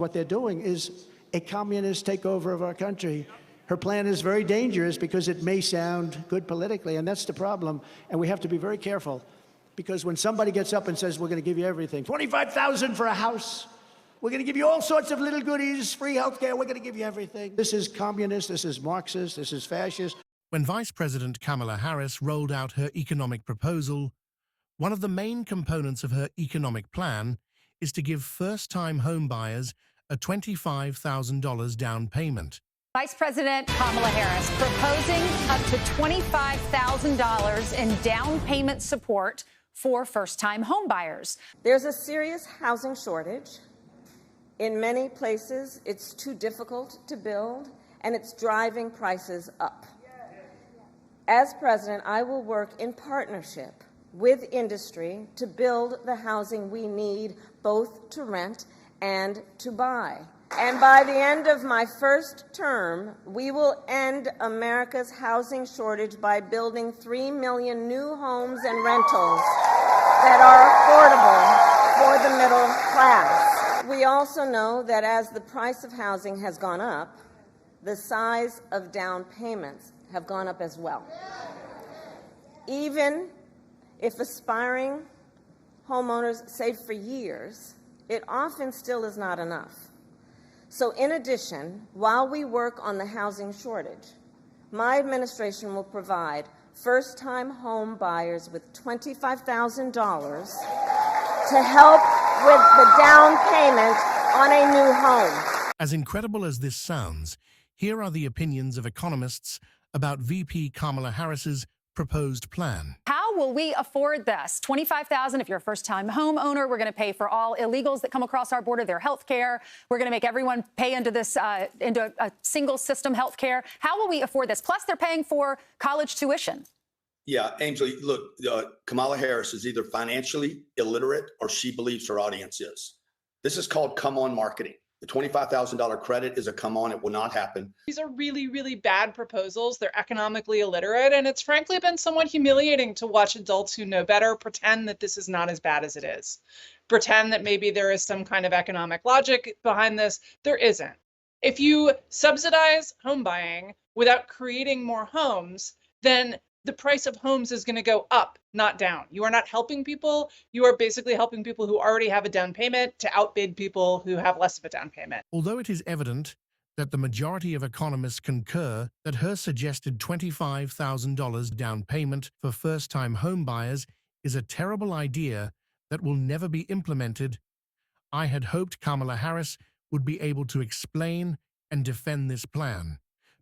What they're doing is a communist takeover of our country. Her plan is very dangerous because it may sound good politically, and that's the problem. And we have to be very careful, because when somebody gets up and says, we're going to give you everything, $25,000 for a house, we're going to give you all sorts of little goodies, free health care, we're going to give you everything. This is communist, this is Marxist, this is fascist. When Vice President Kamala Harris rolled out her economic proposal, one of the main components of her economic plan is to give first-time homebuyers a $25,000 down payment. Vice President Kamala Harris proposing up to $25,000 in down payment support for first-time homebuyers. There's a serious housing shortage. In many places, it's too difficult to build, and it's driving prices up. As president, I will work in partnership with industry to build the housing we need, both to rent and to buy. And by the end of my first term, we will end America's housing shortage by building 3 million new homes and rentals that are affordable for the middle class. We also know that as the price of housing has gone up, the size of down payments have gone up as well. Even if aspiring homeowners save for years, it often still is not enough. So in addition, while we work on the housing shortage, my administration will provide first-time home buyers with $25,000 to help with the down payment on a new home. As incredible as this sounds, here are the opinions of economists about VP Kamala Harris's proposed plan. How will we afford this? $25,000 if you're a first-time homeowner. We're going to pay for all illegals that come across our border, their health care. We're going to make everyone pay into this into a single system health care. How will we afford this? Plus, they're paying for college tuition. Yeah, Ainsley, look, Kamala Harris is either financially illiterate or she believes her audience is. This is called come-on marketing. The $25,000 credit is a come on. It will not happen. These are really, really bad proposals. They're economically illiterate. And it's frankly been somewhat humiliating to watch adults who know better pretend that this is not as bad as it is. Pretend that maybe there is some kind of economic logic behind this. There isn't. If you subsidize home buying without creating more homes, then the price of homes is going to go up, not down. You are not helping people. You are basically helping people who already have a down payment to outbid people who have less of a down payment. Although it is evident that the majority of economists concur that her suggested $25,000 down payment for first-time homebuyers is a terrible idea that will never be implemented, I had hoped Kamala Harris would be able to explain and defend this plan.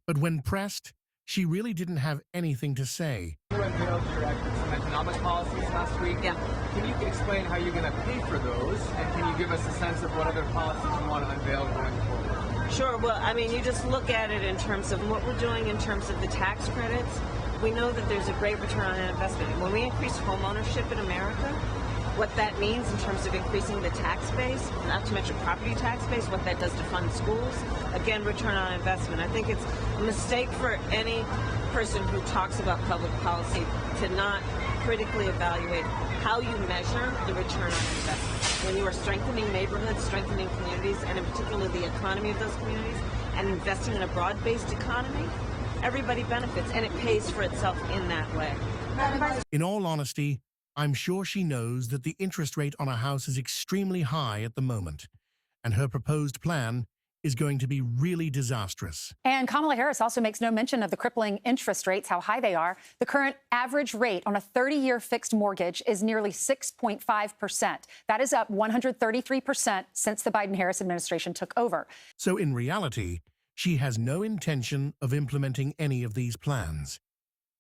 But when pressed, she really didn't have anything to say. You unveiled your some economic policies last week. Yeah. Can you explain how you're going to pay for those? And can you give us a sense of what other policies you want to unveil going forward? Sure. Well, I mean, you just look at it in terms of what we're doing in terms of the tax credits. We know that there's a great return on investment. When we increase home ownership in America, what that means in terms of increasing the tax base, not to mention property tax base, what that does to fund schools, again, return on investment. I think it's a mistake for any person who talks about public policy to not critically evaluate how you measure the return on investment. When you are strengthening neighborhoods, strengthening communities, and in particular the economy of those communities, and investing in a broad-based economy, everybody benefits, and it pays for itself in that way. In all honesty, I'm sure she knows that the interest rate on a house is extremely high at the moment, and her proposed plan is going to be really disastrous. And Kamala Harris also makes no mention of the crippling interest rates, how high they are. The current average rate on a 30-year fixed mortgage is nearly 6.5%. That is up 133% since the Biden-Harris administration took over. So in reality, she has no intention of implementing any of these plans.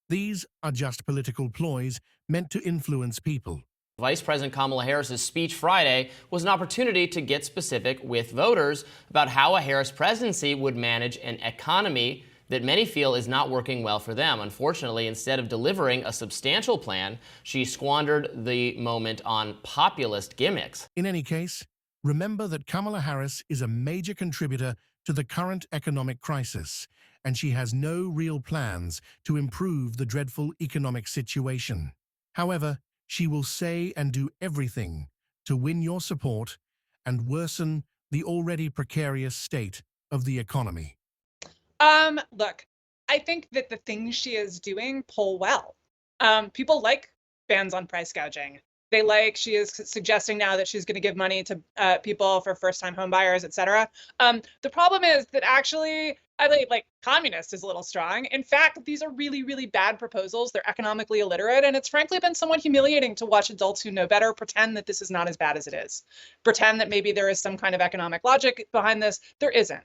These are just political ploys meant to influence people. Vice President Kamala Harris's speech Friday was an opportunity to get specific with voters about how a Harris presidency would manage an economy that many feel is not working well for them. Unfortunately, instead of delivering a substantial plan, she squandered the moment on populist gimmicks. In any case, remember that Kamala Harris is a major contributor to the current economic crisis, and she has no real plans to improve the dreadful economic situation. However, she will say and do everything to win your support and worsen the already precarious state of the economy? Look, I think that the things she is doing pull well. People like bans on price gouging. She is suggesting now that she's going to give money to people for first-time home buyers, et cetera. The problem is that actually, I like communist is a little strong. In fact, these are really, really bad proposals. They're economically illiterate. And it's frankly been somewhat humiliating to watch adults who know better pretend that this is not as bad as it is. Pretend that maybe there is some kind of economic logic behind this. There isn't.